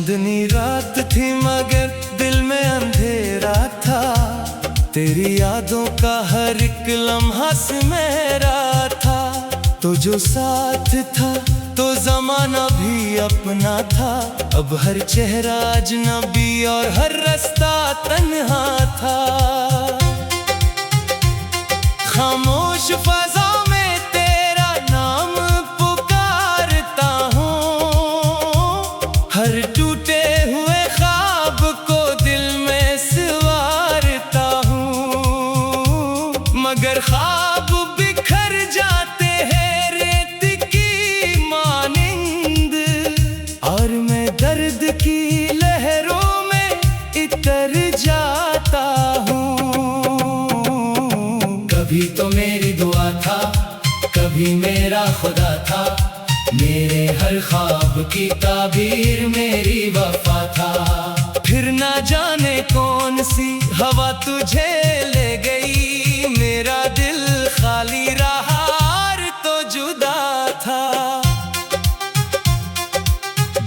चांदनी रात थी मगर दिल में अंधेरा था। तेरी यादों का हर एक लम्हा से मेरा था। तो जो साथ था तो जमाना भी अपना था। अब हर चेहरा अजनबी और हर रास्ता तन्हा था। खामोश फजा में तेरा नाम पुकारता हूँ। हर टूटे हुए ख्वाब को दिल में संवारता हूँ। मगर ख्वाब बिखर जाते हैं रेत की मानिंद, और मैं दर्द की लहरों में इतर जाता हूँ। कभी तो मेरी दुआ था, कभी मेरा खुदा था। मेरे हर ख्वाब की ताबीर मेरी वफा था। फिर ना जाने कौन सी हवा तुझे ले गई। मेरा दिल खाली रहा और तो जुदा था।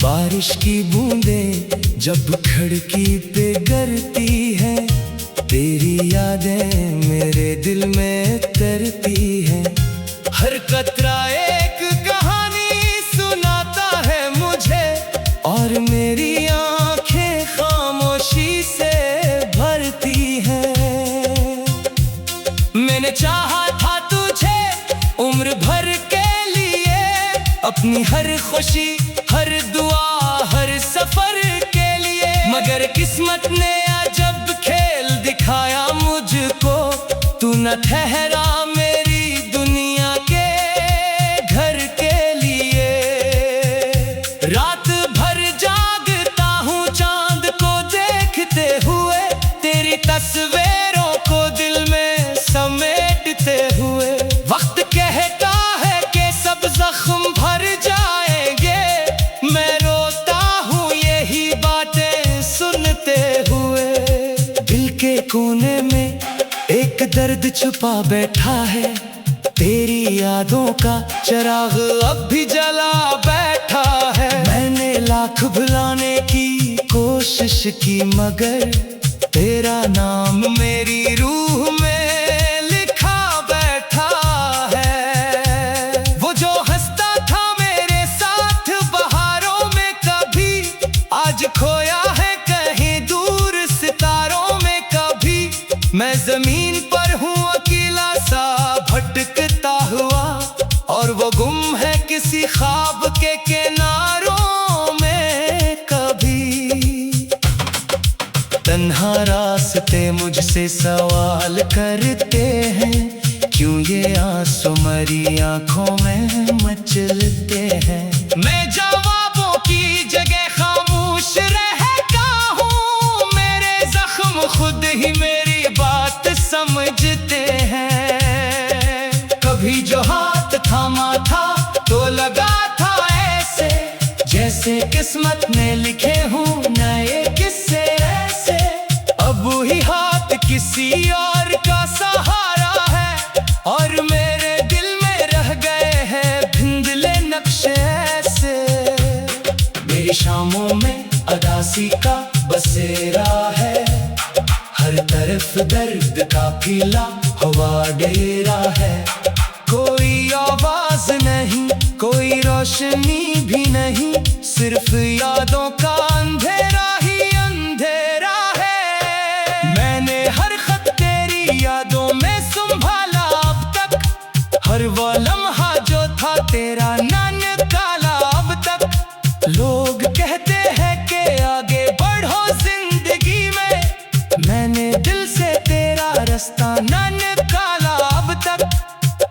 बारिश की बूंदें जब खिड़की पे गिरती है, तेरी यादें मेरे दिल में तरती हैं। हर कतरा एक कहानी सुनाता है मुझे, और मेरी आंखें खामोशी से भरती हैं। मैंने चाहा था तुझे उम्र भर के लिए, अपनी हर खुशी हर दुआ हर सफर के लिए। मगर किस्मत ने अजब खेल दिखाया मुझको। तू न ठहरा मेरी दुनिया के घर के लिए। रात भर जागता हूँ चांद को देखते हुए, तेरी तस्वीरों को दिल में समेटते हुए। वक्त कहता है कि सब जख्म भर जाएंगे, मैं रोता हूँ यही बातें सुनते हुए। दिल के कोने में एक दर्द छुपा बैठा है, तेरी यादों का चिराग अब भी जला बैठा है। मैंने लाख भुलाने की कोशिश की, मगर तेरा नाम मेरी रूह में लिखा बैठा है। वो जो हंसता था मेरे साथ बहारों में कभी, आज खोया है कहीं दूर सितारों में कभी। मैं जमीन पर हूँ अकेला सा भटकता हुआ, और वो गुम है किसी ख्वाब के किनारों में कभी। तन्हा रास्ते मुझसे सवाल करते हैं, क्यों ये आंसू मरी आंखों में मचलते हैं। मैं जवाबों की जगह खामोश रहता हूँ। मेरे जख्म खुद ही मेरी बात समझते हैं। कभी जो हाथ थामा था तो लगा था ऐसे, जैसे किस्मत ने लिखे हूँ नए किस्से ऐसे। अब वही हाथ किसी और का सहारा है, और मेरे दिल में रह गए हैं भिंदले नक्शे ऐसे। मेरी शामों में अदासी का बसेरा है, हर तरफ दर्द का फीला हवा डेरा है। कोई आवाज नहीं कोई रोशनी भी नहीं, सिर्फ यादों का अंधेरा ही अंधेरा है। मैंने हर खत तेरी यादों में संभाला अब तक, हर वो लम्हा जो था तेरा ना निकाला अब तक। लोग कहते हैं कि आगे बढ़ो जिंदगी में, मैंने दिल से तेरा रास्ता ना निकाला अब तक।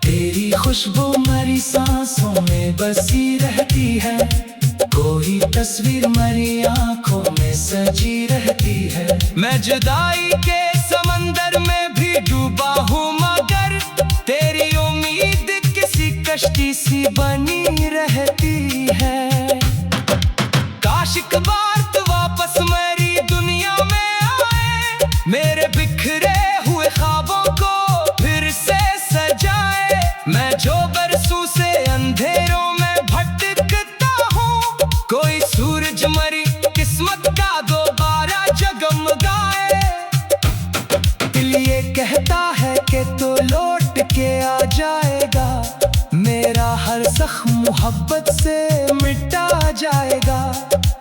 तेरी खुशबू मरी सांसों में बसी रहती है, कोई तस्वीर मरी आंखों में सजी रहती है। मैं जुदाई के समंदर में भी डूबा हूँ, मगर तेरी उम्मीद किसी कश्ती सी बनी रहती है। काश एक बार तू वापस मेरी दुनिया में आए, मेरे बिखरे हुए ख्वाबों को फिर से सजाए। मैं जो बरसों से अंधेरों में भटकता हूँ, कोई सूरज मरी किस्मत के तो लौट के आ जाएगा, मेरा हर जख्म मोहब्बत से मिटा जाएगा।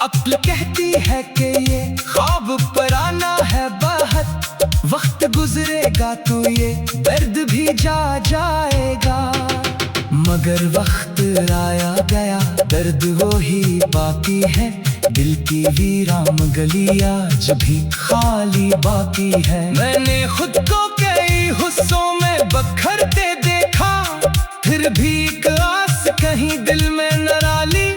अक्ल कहती है कि ये ख्वाब पराना है बाहर, वक्त गुजरेगा तो ये दर्द भी जा जाएगा। मगर वक्त आया गया, दर्द वो ही बाकी है, दिल की वीरान गली आज भी खाली बाकी है। मैंने खुद को कई हिस्सों में बखरते देखा, फिर भी एक आस कहीं दिल में निराली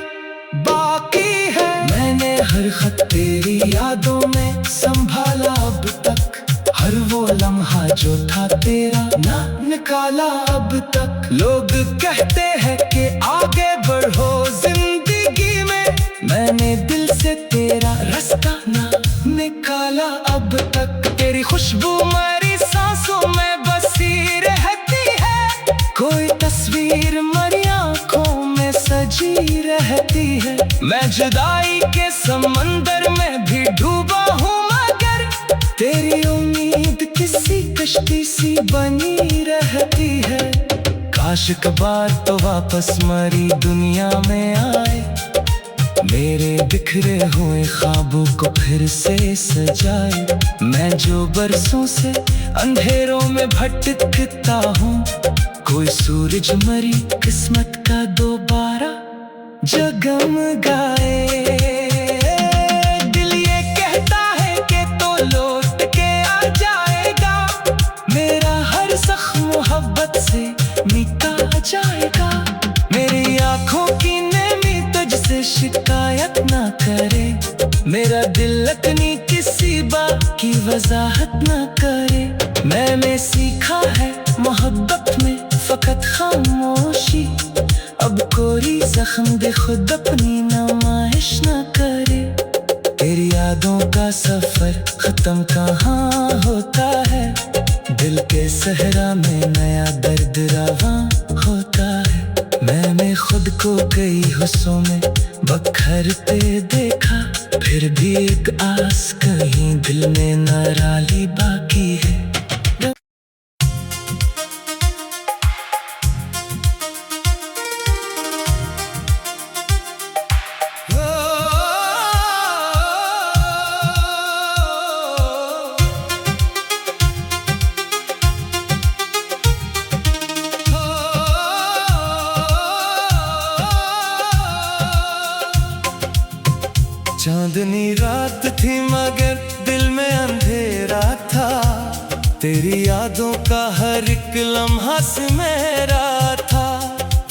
बाकी है। मैंने हर खत तेरी यादों में संभाला अब तक, हर वो लम्हा जो था तेरा ना निकाला अब तक। लोग कहते हैं कि आगे बढ़ो जिंदगी में, मैंने दिल से तेरा रास्ता ना निकाला अब तक। तेरी खुशबू मेरी सांसों में बसी रहती है, कोई तस्वीर मेरी आंखों में सजी रहती है। मैं जुदाई के समंदर में भी डूबा हूँ, मगर तेरी उम्मीद किसी कश्ती सी बनी रहती है। काश कबार तो वापस मेरी दुनिया में आए, मेरे बिखरे हुए ख्वाबों को फिर से सजाए। मैं जो बरसों से अंधेरों में भटकता हूँ, कोई सूरज मरी किस्मत का दोबारा जगमगाए। दिल ये कहता है कि तो लौट के आ जाएगा, मेरा हर जख्म मोहब्बत से मिटा जाएगा। मेरी आंखों की नमी तुझसे शिकायत ना करे, मेरा दिल अपनी किसी बात की वजाहत ना करे। मैंने सीखा है मोहब्बत में फकत खामोशी, अब कोई जख्म दे खुद अपनी नुमाइश ना करे। तेरी यादों का सफर खत्म कहाँ होता है, दिल के सहरा में नया दर्द रवां होता है। मैंने खुद को कई हिस्सों में बखरते देखा, फिर भी एक आस कहीं दिल में निराली बाकी है। चांदनी रात थी मगर दिल में अंधेरा था, तेरी यादों का हर एक लम्हा से मेरा था।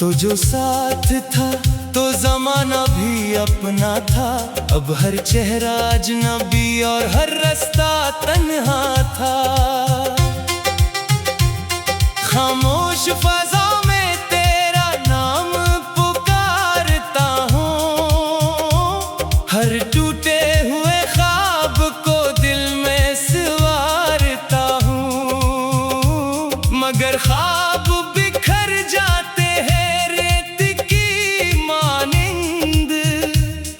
तो जो साथ था तो जमाना भी अपना था, अब हर चेहरा अजनबी और हर रास्ता तन्हा था। खामोश फजा में तेरा नाम पुकारता हूँ, हर टूटे हुए ख्वाब को दिल में संवारता हूँ। मगर ख्वाब बिखर जाते हैं रेत की मानिंद,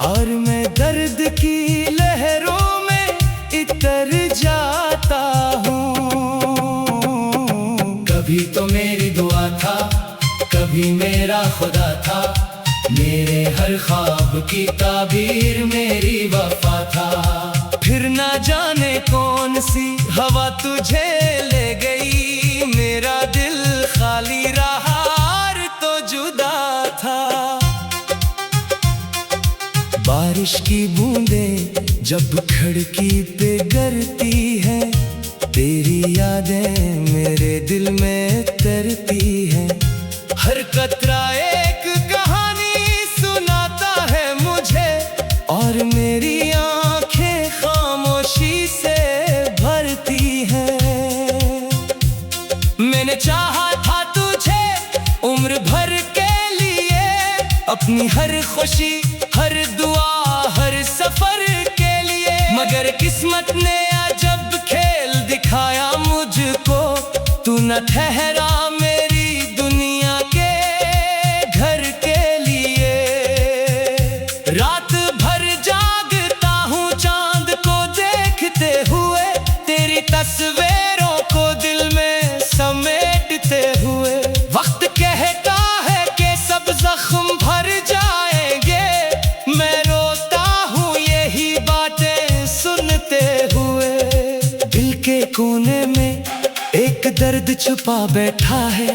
और मैं दर्द की लहरों में इतर जाता हूँ। कभी तो मेरी दुआ था, कभी मेरा खुदा था, मेरे हर ख्वाब की ताबीर मेरी वफा था। फिर ना जाने कौन सी हवा तुझे ले गई, मेरा दिल खाली रहा और तो जुदा था। बारिश की बूंदें जब खिड़की पे गिरती हैं, तेरी यादें मेरे दिल में तरती हैं। हर कतरा एक कहानी सुनाता है मुझे, और मेरी आंखें खामोशी से भरती हैं। मैंने चाहा था तुझे उम्र भर के लिए, अपनी हर खुशी हर दुआ हर सफर के लिए। मगर किस्मत ने अजब खेल दिखाया मुझको, तू न ठहरा मेरी दुनिया के घर के लिए। रात भर जागता हूँ चांद को देखते हुए, तेरी तस्वीरों को दिल में समेट दर्द छुपा बैठा है,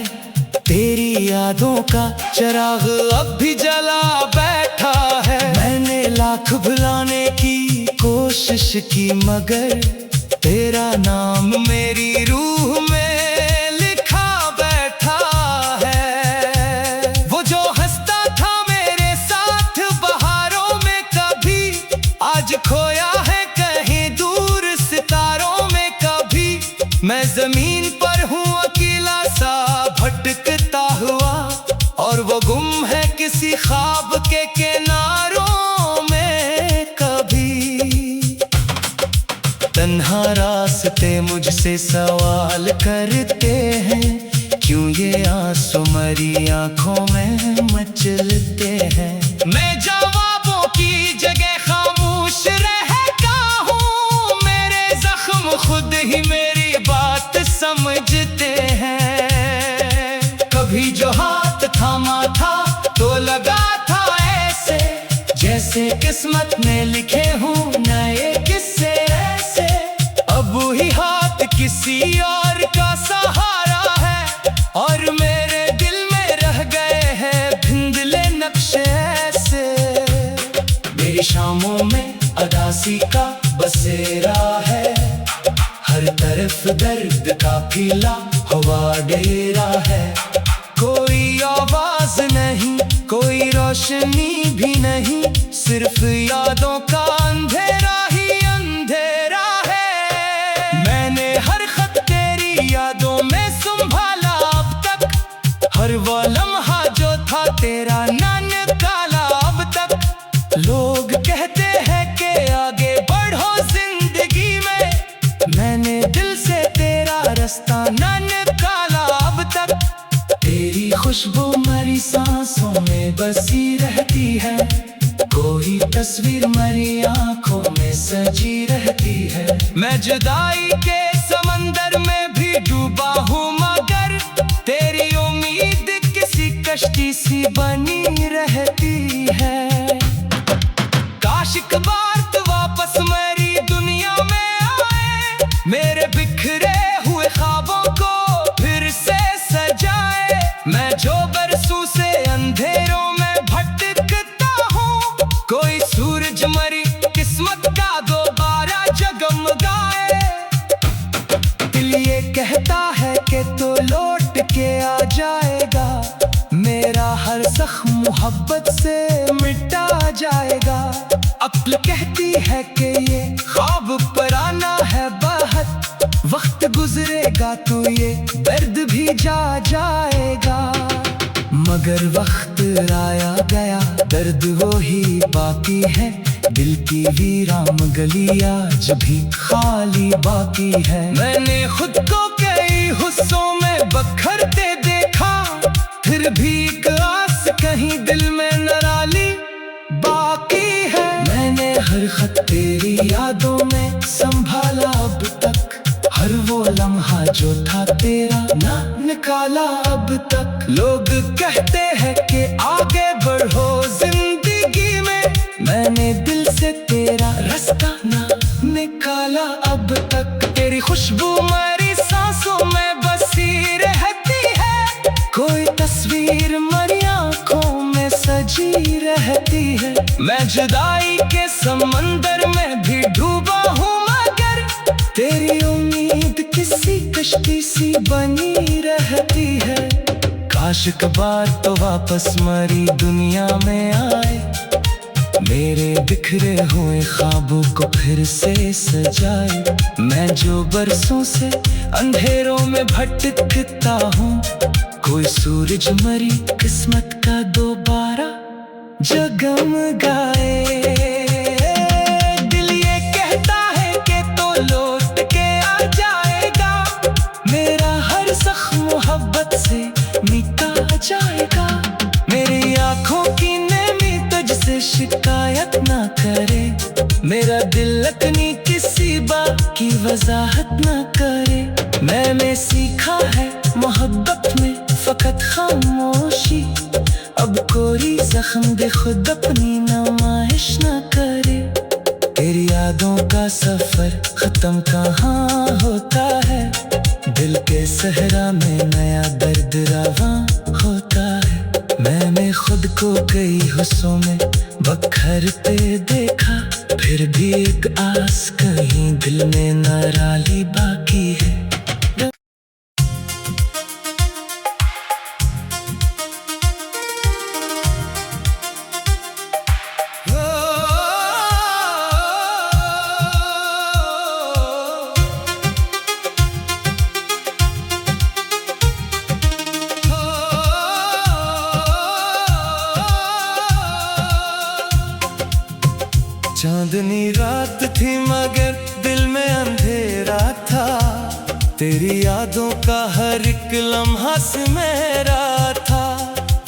तेरी यादों का चिराग अब भी जला बैठा है। मैंने लाख भुलाने की कोशिश की, मगर तेरा नाम मेरी रूह में लिखा बैठा है। वो जो हंसता था मेरे साथ बहारों में कभी, आज खोया है कहीं दूर सितारों में कभी। मैं जमीन पर हूँ अकेला सा भटकता हुआ, और वो गुम है किसी ख्वाब के किनारों में कभी। तन्हा रास्ते मुझसे सवाल करते हैं, क्यों ये आंसू मरी आंखों में मचलते हैं। मैं जवाबों की जगह खामोश रहता हूँ, मेरे जख्म खुद ही मेरी बात समझते हैं। कभी जो हाथ थामा था तो लगा था ऐसे, जैसे किस्मत में लिखे हूँ नए किस्से ऐसे। अब वही हाथ किसी और का सहारा है, और मेरे दिल में रह गए हैं भिंदले नक्शे ऐसे। मेरी शामों में अदासी का बसेरा है, हर तरफ दर्द का फीला हवा डेरा है। कोई आवाज नहीं, कोई रोशनी भी नहीं, सिर्फ यादों का अंधेरा ही अंधेरा है। मैंने हर खत तेरी यादों में संभाला अब तक, हर वो लम्हा जो था तेरा ना निकाला अब तक। लोग कहते हैं कि आगे बढ़ो जिंदगी में, मैंने दिल से तेरा रास्ता ना निकाला अब तक। तेरी खुशबू मरी सांसों में बसी रहती है, कोई तस्वीर मरी आंखों में सजी रहती है। मैं जुदाई के समंदर में भी डूबा हूँ, मगर तेरी उम्मीद किसी कश्ती सी बनी रहती है। काश एक बार तू वापस मेरी दुनिया में आए, मेरे बिखरे हुए ख्वाबों को फिर से सजाए। मैं जो बरसों से अंधेरों में भटकता हूँ, कोई सूरज मरी किस्मत का दोबारा जगमगाए। दिल ये कहता है कि तो लौट के आ जाएगा, मेरा हर जख्म मोहब्बत से मिटा जाएगा। अक्ल कहती है कि ये ख्वाब पुराना है बहुत, वक्त गुजरेगा तो ये दर्द भी जा जाएगा। मगर वक्त आया गया, दर्द वो ही बाकी है, दिल की वीरान गली आज भी खाली बाकी है। मैंने खुद को कई हिस्सों में बखरते देखा, फिर भी एक आस कहीं दिल में निराली बाकी है। मैंने हर खत तेरी यादों में संभाला अब तक, हर वो लम्हा जो था तेरा ना निकाला अब तक। लोग कहते हैं कि आगे बढ़ो जिंदगी में, मैंने दिल से तेरा रास्ता ना निकाला अब तक। तेरी खुशबू मेरी सांसों में बसी रहती है, कोई तस्वीर मरी आंखों में सजी रहती है। मैं जुदाई के समंदर में भी डूबा हूँ, मगर तेरी उम्मीद किसी कश्ती सी बनी रहती है। काश एक बार तो वापस मेरी दुनिया में आए, मेरे बिखरे हुए ख्वाबों को फिर से सजाए। मैं जो बरसों से अंधेरों में भटकता हूँ, कोई सूरज मरी किस्मत का दोबारा जगमगाए। दिल ये कहता है कि तो लौट के आ जाएगा, मेरा हर जख्म मोहब्बत से मिटा जाएगा। मेरी आंखों की नमी तुझसे शिकायत ना करे, मेरा दिल अपनी किसी बात की वजाहत ना करे। मैंने सीखा है मोहब्बत में फकत खामोशी, अब कोई जख्म दे खुद अपनी नुमाइश ना करे। तेरी यादों का सफर खत्म कहाँ होता है, दिल के सहरा में नया दर्द रवां होता है। मैंने खुद को कई हिस्सों में बखरते देखा, फिर भी एक आस कहीं दिल में नाराली बाकी है। चांदनी रात थी मगर दिल में अंधेरा था, तेरी यादों का हर एक लम्हा से मेरा था।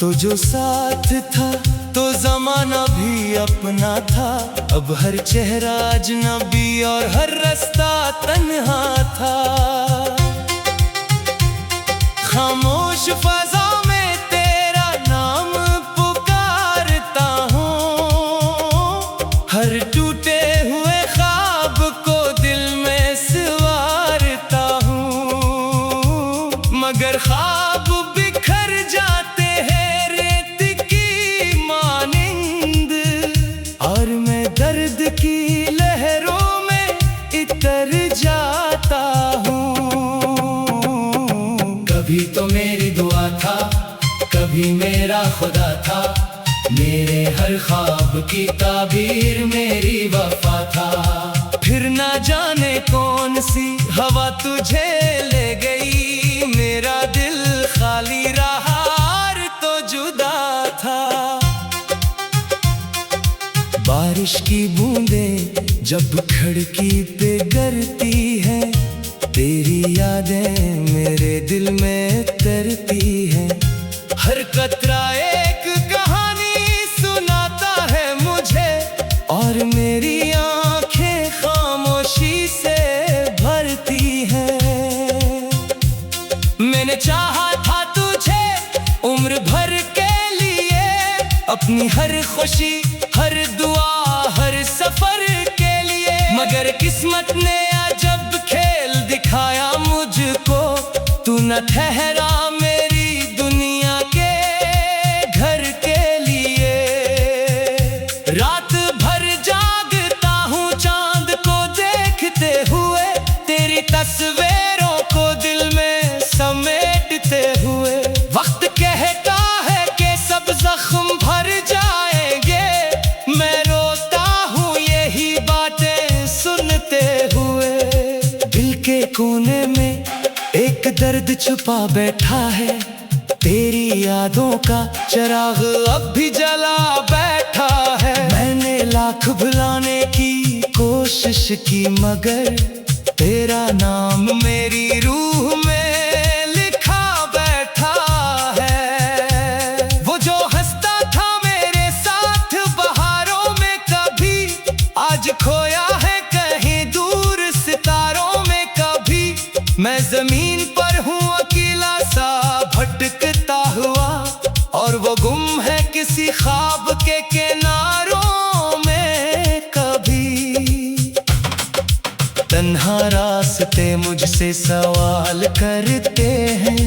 तो जो साथ था तो जमाना भी अपना था, अब हर चेहरा अजनबी और हर रास्ता तन्हा था। खामोश फजा में तेरा नाम पुकारता हूँ, हर टूटे हुए ख्वाब को दिल में संवारता हूँ। मगर ख्वाब बिखर जाते हैं रेत की मानिंद, और मैं दर्द की लहरों में इतर जाता हूँ। कभी तो मेरी दुआ था, कभी मेरा खुदा था, मेरे हर ख्वाब की ताबीर मेरी वफा था। फिर ना जाने कौन सी हवा तुझे ले गई, मेरा दिल खाली रहा और तो जुदा था। बारिश की बूंदें जब खिड़की पे गिरती हैं, तेरी यादें मेरे दिल में तरती हैं। हर कतरा एक कहानी सुनाता है मुझे, और मेरी आंखें खामोशी से भरती हैं। मैंने चाहा था तुझे उम्र भर के लिए, अपनी हर खुशी हर दुआ हर सफर के लिए, मगर किस्मत ने अजब खेल दिखाया मुझको। तू न ठहरा मेरी दुनिया के घर के लिए। रात भर जागता हूँ चांद को देखते हुए, तेरी तस्वीरों को दिल में समेटते हुए। वक्त कहता है कि सब जख्म भर जाएंगे, मैं रोता हूँ यही बातें सुनते हुए। दिल के कोने में एक दर्द छुपा बैठा है, तेरी यादों का चिराग अब भी जला बैठा है। मैंने लाख भुलाने की कोशिश की, मगर तेरा नाम मेरी रूह में लिखा बैठा है। वो जो हंसता था मेरे साथ बहारों में कभी, आज खोया है कहीं दूर सितारों में कभी। मैं जमीन पर हूँ अकेला सा भटकता हुआ, और वो गुम है किसी ख्वाब के किनारों में कभी। तन्हा रास्ते मुझसे सवाल करते हैं,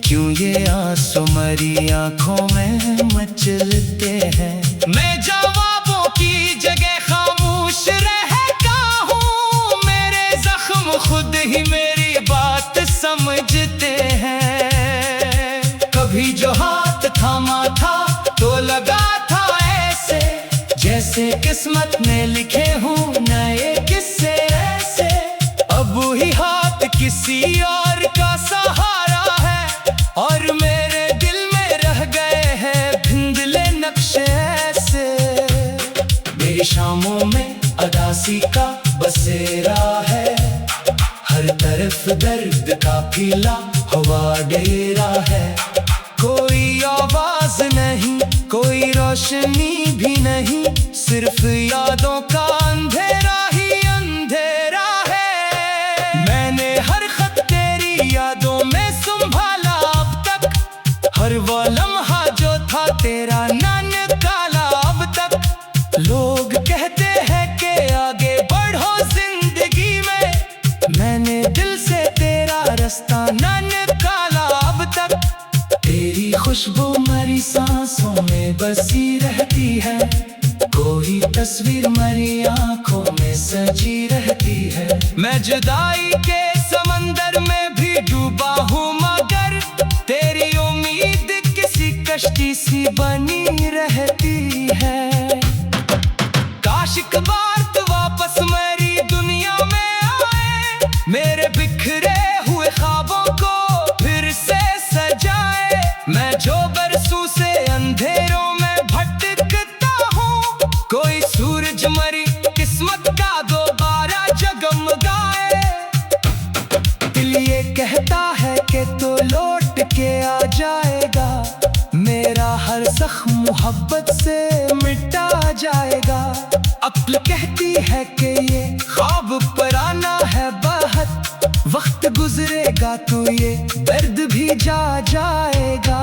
क्यों ये आंसू मरी आंखों में मचलते हैं। मैं जवाबों की जगह खामोश रहता हूँ, मेरे जख्म खुद ही मेरी बात समझते हैं। कभी जो हाथ थामा था तो लगा था ऐसे, जैसे किस्मत ने लिखे हूँ नए किस्से ऐसे। अब वही हाथ किसी और का सहारा है, और मेरे दिल में रह गए हैं भिंदले नक्शे ऐसे। मेरी शामों में अदासी का बसेरा है, हर तरफ दर्द का फीला हवा डेरा है। कोई आवाज नहीं कोई रोशनी भी नहीं, सिर्फ यादों का अंधेरा ही अंधेरा है। मैंने हर खत तेरी यादों में संभाला अब तक, हर वो लम्हा जो था तेरा ना निकाला अब तक। लोग कहते हैं कि आगे बढ़ो जिंदगी में, मैंने दिल से तेरा रास्ता ना खुशबू मेरी सांसों में बसी रहती है, कोई तस्वीर मेरी आंखों में सजी रहती है। मैं जुदाई के समंदर में भी डूबा हूँ, मगर तेरी उम्मीद किसी कश्ती सी बनी रहती है। काश एक बार तू वापस मेरी दुनिया में आए, मेरे बिखरे हुए ख्वाबों को फिर से सजाए। मैं जो बरसों से अंधेरों में भटकता हूँ, कोई सूरज मरी किस्मत का दोबारा जगमगाए। दिल ये कहता है कि तो लौट के आ जाएगा, मेरा हर जख्म मोहब्बत से मिटा जाएगा। अक्ल कहती है कि ये ख्वाब पुराना है बहुत, वक्त गुजरेगा तो ये दर्द भी जा जाएगा।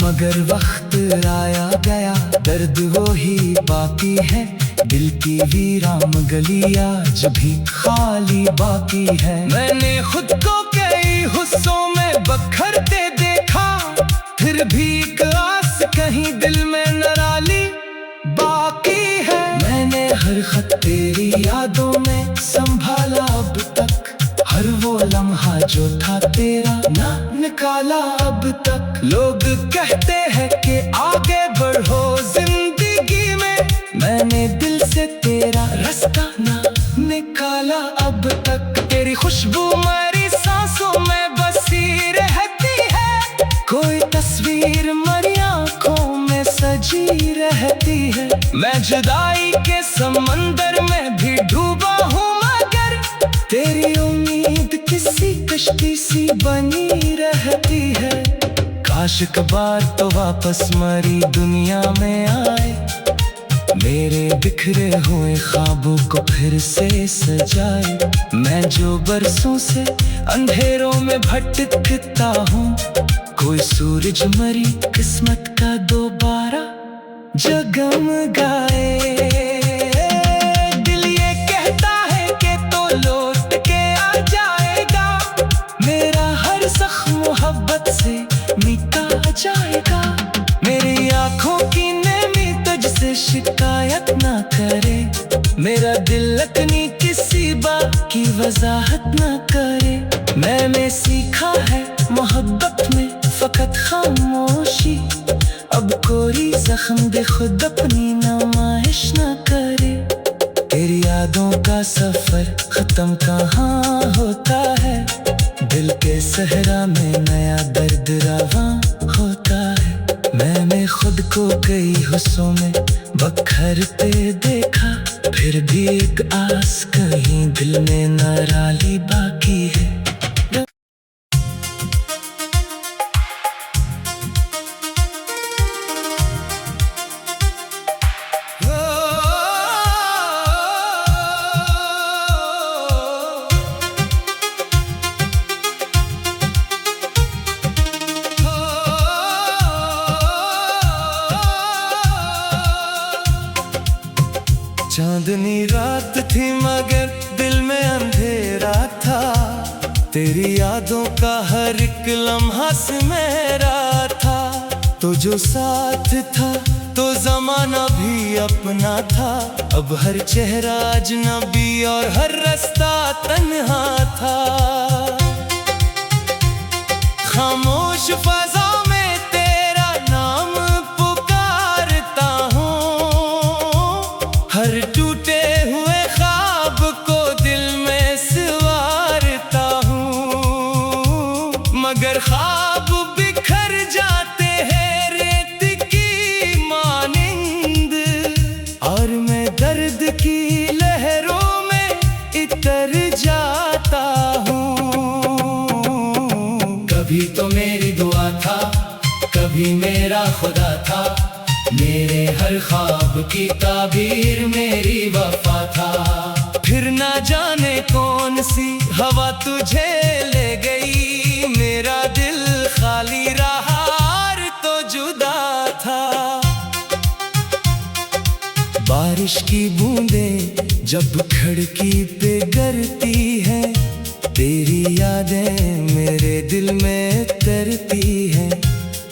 मगर वक्त आया गया, दर्द वो ही बाकी है, दिल की वीरान गलियां आज भी खाली बाकी है। मैंने खुद को कई हिस्सों में बखरते देखा, फिर भी एक आस कहीं दिल में नराली बाकी है। मैंने हर खत तेरी यादों में संभाला अब तक, हर वो लम्हा जो था तेरा ना निकाला अब तक। लोग कहते हैं कि आगे बढ़ो जिंदगी में, मैंने दिल से तेरा रास्ता ना निकाला अब तक। तेरी खुशबू मेरी सांसों में बसी रहती है, कोई तस्वीर मेरी आंखों में सजी रहती है। मैं जुदाई के समंदर में भी डूबा हूँ, मगर तेरी उम्मीद किसी कश्ती सी बनी रहती है। काश एक बार तो वापस मेरी दुनिया में आए, मेरे बिखरे हुए ख्वाबों को फिर से सजाए। मैं जो बरसों से अंधेरों में भटकता हूँ, कोई सूरज मरी किस्मत का दोबारा जगमगाए। दिल ये कहता है कि तो लौट के आ जाएगा, मेरा हर जख्म मोहब्बत से मिटा जाएगा। मेरी आंखों की नमी तुझसे शिकायत ना करे, मेरा दिल अपनी किसी बात की वजाहत ना करे। मैंने सीखा है मोहब्बत में फकत खामोशी, अब कोई जख्म दे खुद अपनी नुमाइश न करे। तेरी यादों का सफर खत्म कहाँ होता है, दिल के सहरा में नया दर्द रवां होता है। मैंने खुद को कई हिस्सों में बखरते देखा, फिर भी एक आस कहीं दिल में नराली बाकी है। चांदनी रात थी मगर दिल में अंधेरा था, तेरी यादों का हर एक लम्हा से मेरा था। तो जो साथ था तो जमाना भी अपना था, अब हर चेहरा अजनबी और हर रास्ता तन्हा था। खामोश फजा में तेरा नाम पुकारता हूँ, हर टूटे हुए ख्वाब को दिल में संवारता हूँ। मगर ख्वाब बिखर जाते हैं रेत की मानिंद, और मैं दर्द की लहरों में इतर जाता हूँ। कभी तो मेरी दुआ था, कभी मेरा खुदा था, मेरे हर ख्वाब की ताबीर मेरी वफा था। फिर ना जाने कौन सी हवा तुझे ले गई, मेरा दिल खाली रहा और तो जुदा था। बारिश की बूंदें जब खिड़की पे गिरती हैं, तेरी यादें मेरे दिल में तरती हैं।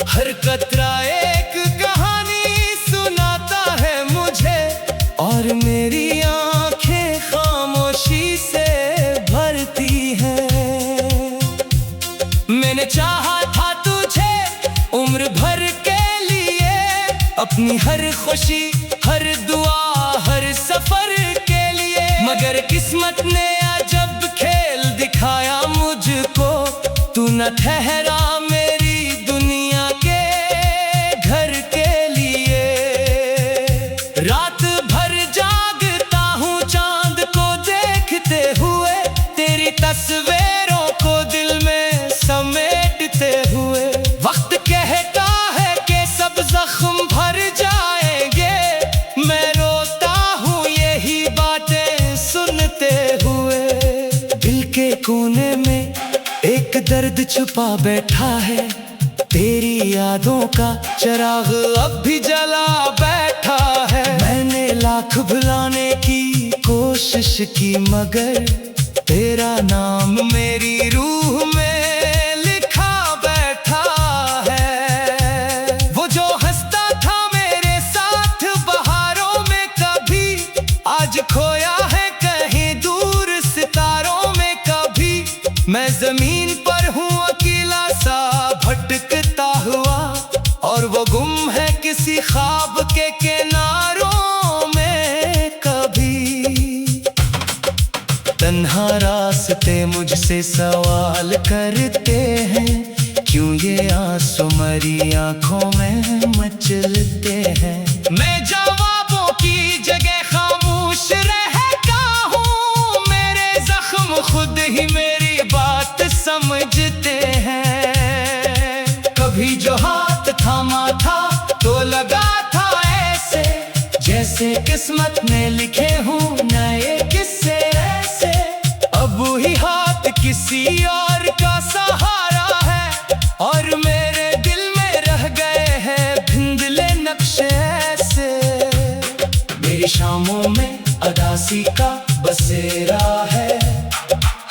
हर कतरा एक कहानी सुनाता है मुझे, और मेरी आंखें खामोशी से भरती हैं। मैंने चाहा था तुझे उम्र भर के लिए, अपनी हर खुशी, हर दुआ, हर सफर के लिए, मगर किस्मत ने अजब खेल दिखाया मुझको। तू न ठहरा मेरी दुनिया के घर के लिए। रात भर जागता हूँ चांद को देखते हुए, तेरी तस्वीरों को दिल में समेटते हुए। वक्त कहता है कि सब जख्म भर जाएंगे, मैं रोता हूँ यही बातें सुनते हुए। दिल के कोने में एक दर्द छुपा बैठा है, तेरी यादों का चिराग अब भी जला बैठा है। मैंने लाख भुलाने की कोशिश की, मगर तेरा नाम मेरी रूह में लिखा बैठा है। वो जो हंसता था मेरे साथ बहारों में कभी, आज खोया है कहीं दूर सितारों में कभी। मैं जमीन पर हूँ अकेला सा भटकता हुआ, और वो गुम है किसी ख्वाब के किनारों में कभी। तन्हा रास्ते मुझसे सवाल करते हैं, क्यों ये आंसू मरी आंखों में मचलते हैं। मैं जवाबों की जगह खामोश रहता हूँ, मेरे जख्म खुद ही मेरी बात समझते हैं। कभी जो हाथ थामा था तो लगा था ऐसे, जैसे किस्मत ने लिखे हूँ नए किस्से ऐसे। अब वही हाथ किसी और का सहारा है, और मेरे दिल में रह गए हैं भिंदले नक्शे ऐसे। मेरी शामों में अदासी का बसेरा है,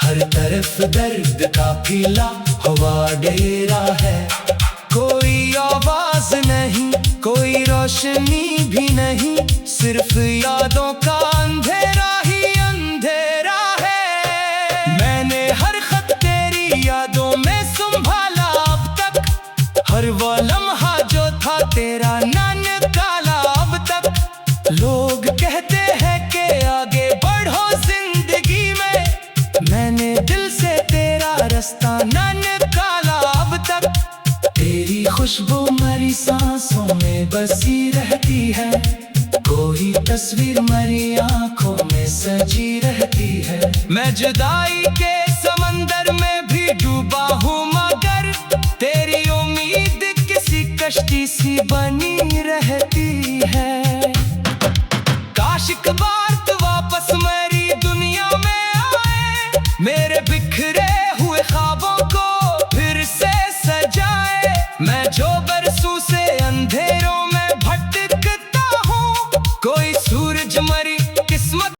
हर तरफ दर्द का फीला हवा डेरा है। कोई आवाज नहीं, कोई रोशनी भी नहीं, सिर्फ यादों का अंधेरा ही अंधेरा है। मैंने हर खत तेरी यादों में संभाला अब तक, हर वो लम्हा जो था तेरा ना निकाला अब तक। लोग कहते हैं कि आगे बढ़ो जिंदगी में, मैंने दिल से तेरा रास्ता ना निकाला अब तक। तेरी खुशबू मरी सांसों में बसी रहती है, कोई तस्वीर मरी आंखों में सजी रहती है। मैं जुदाई के समंदर में भी डूबा हूँ, मगर तेरी उम्मीद किसी कश्ती सी बनी रहती है। काश एक बार तू वापस मेरी दुनिया में आए, मेरे